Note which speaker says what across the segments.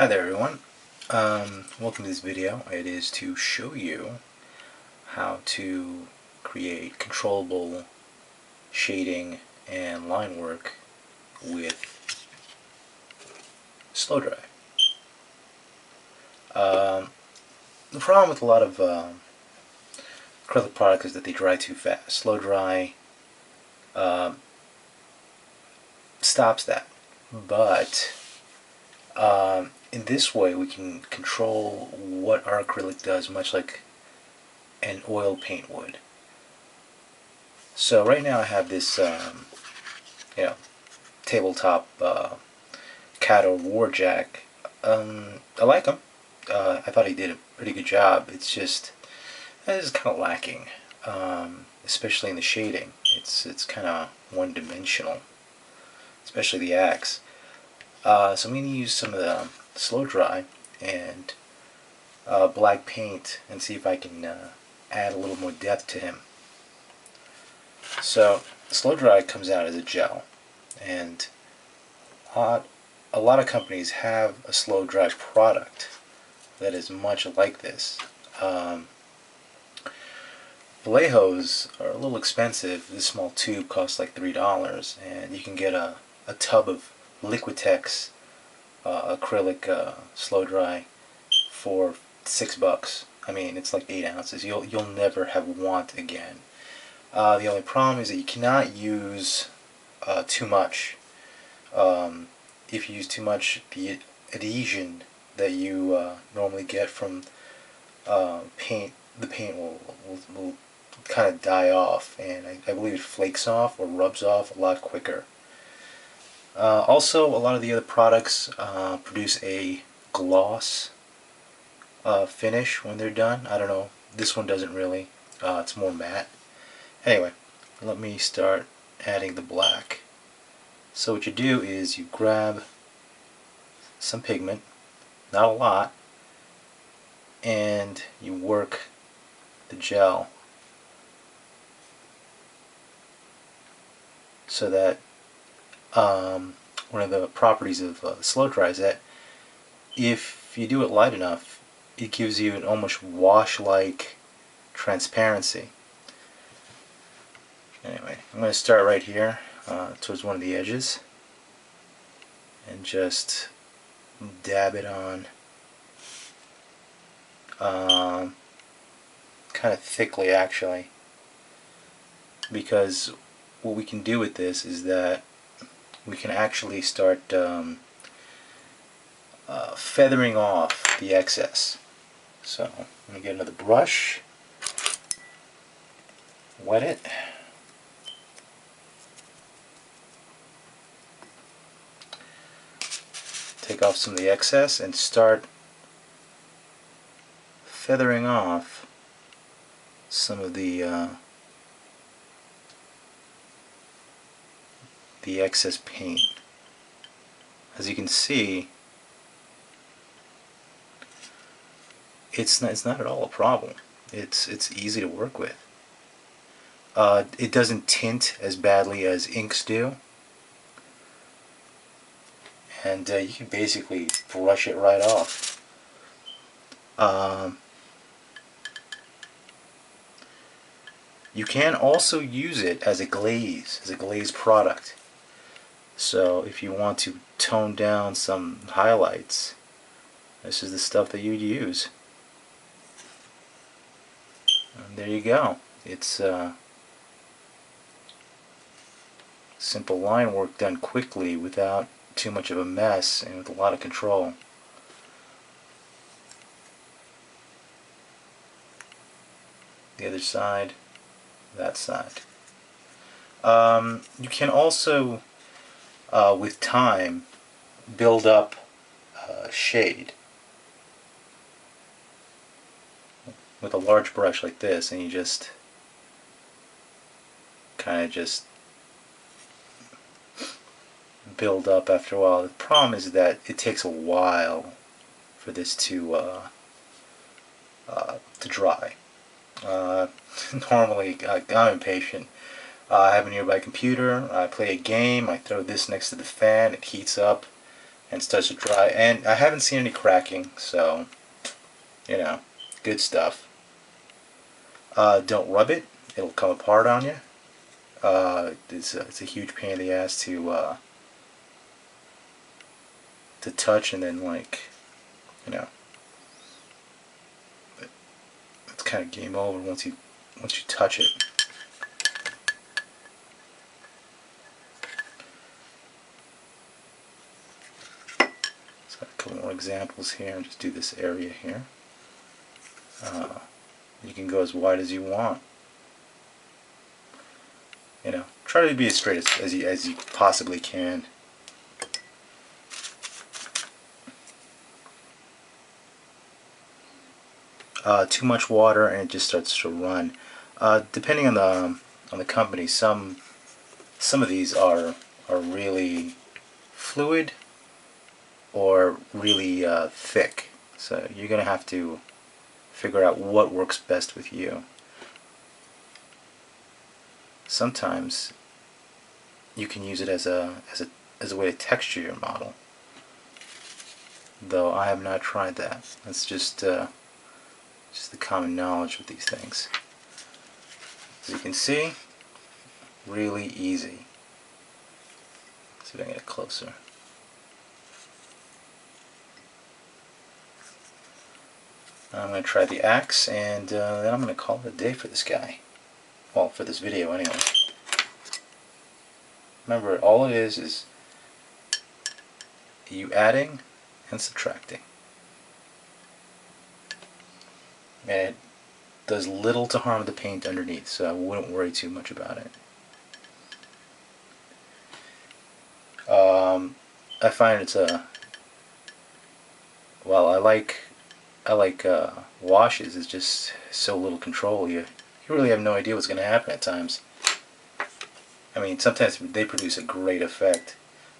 Speaker 1: Hi there everyone. Welcome to this video. It is to show you how to create controllable shading and line work with SlowDry. The problem with a lot of acrylic products is that they dry too fast. SlowDry stops that, but in this way we can control what our acrylic does, much like an oil paint would. So right now I have this tabletop Kato Warjack. I like him. I thought he did a pretty good job. It's just kind of lacking, especially in the shading. It's kind of one-dimensional, especially the axe. So I'm going to use some of the SlowDry and black paint and see if I can add a little more depth to him. So SlowDry comes out as a gel, and a lot of companies have a SlowDry product that is much like this. Vallejos are a little expensive. This small tube costs like $3, and you can get a tub of Liquitex acrylic SlowDry for $6. I mean, it's like 8 ounces. You'll never have want again. The only problem is that you cannot use too much. If you use too much, the adhesion that you normally get from paint, the paint will kind of die off, and I believe it flakes off or rubs off a lot quicker. Also, a lot of the other products produce a gloss finish when they're done. I don't know. This one doesn't really. It's more matte. Anyway, let me start adding the black. So what you do is you grab some pigment, not a lot, and you work the gel so that one of the properties of SlowDry is that if you do it light enough, it gives you an almost wash-like transparency. Anyway, I'm going to start right here towards one of the edges and just dab it on kind of thickly, actually, because what we can do with this is that we can actually start feathering off the excess. So I'm going to get another brush, wet it, take off some of the excess, and start feathering off some of the excess paint. As you can see, it's not at all a problem. It's easy to work with. It doesn't tint as badly as inks do, and you can basically brush it right off. You can also use it as a glaze product. So if you want to tone down some highlights, this is the stuff that you'd use. And there you go. It's simple line work done quickly without too much of a mess and with a lot of control. The other side, that side. You can also, with time, build up shade with a large brush like this, and you just kind of just build up after a while. The problem is that it takes a while for this to dry. Normally, I'm impatient. I have a nearby computer, I play a game, I throw this next to the fan, it heats up, and starts to dry. And I haven't seen any cracking, so you know, good stuff. Don't rub it; it'll come apart on you. It's a huge pain in the ass to touch, and then like, you know, it's kind of game over once you touch it. Let's got a couple more examples here, and just do this area here. You can go as wide as you want. You know, try to be as straight as you possibly can. Too much water and it just starts to run. Depending on the company, some of these are really fluid or really thick. So you're gonna have to figure out what works best with you. Sometimes you can use it as a way to texture your model, though I have not tried that. That's just the common knowledge with these things. As you can see, really easy. Let's see if I can get it closer. I'm going to try the axe, and then I'm going to call it a day for this guy. Well, for this video anyway. Remember, all it is you adding and subtracting. And it does little to harm the paint underneath, so I wouldn't worry too much about it. I find it's well, I like washes. It's just so little control. You really have no idea what's going to happen at times. I mean, sometimes they produce a great effect,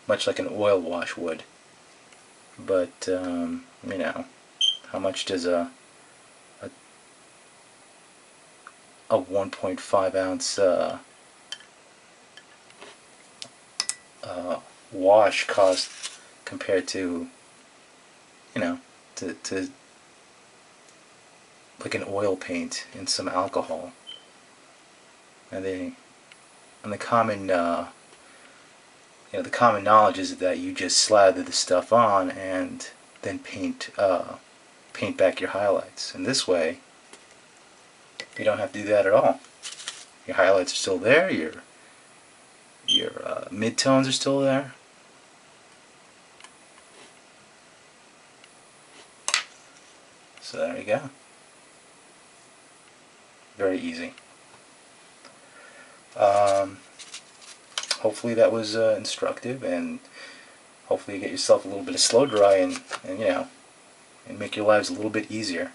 Speaker 1: much like an oil wash would. But you know, how much does a 1.5 ounce wash cost compared to, you know, to like an oil paint and some alcohol? And the common the common knowledge is that you just slather the stuff on and then paint back your highlights. And this way, you don't have to do that at all. Your highlights are still there. Your midtones are still there. So there you go. Very easy. Hopefully that was instructive, and hopefully you get yourself a little bit of slow dry and you know, and make your lives a little bit easier.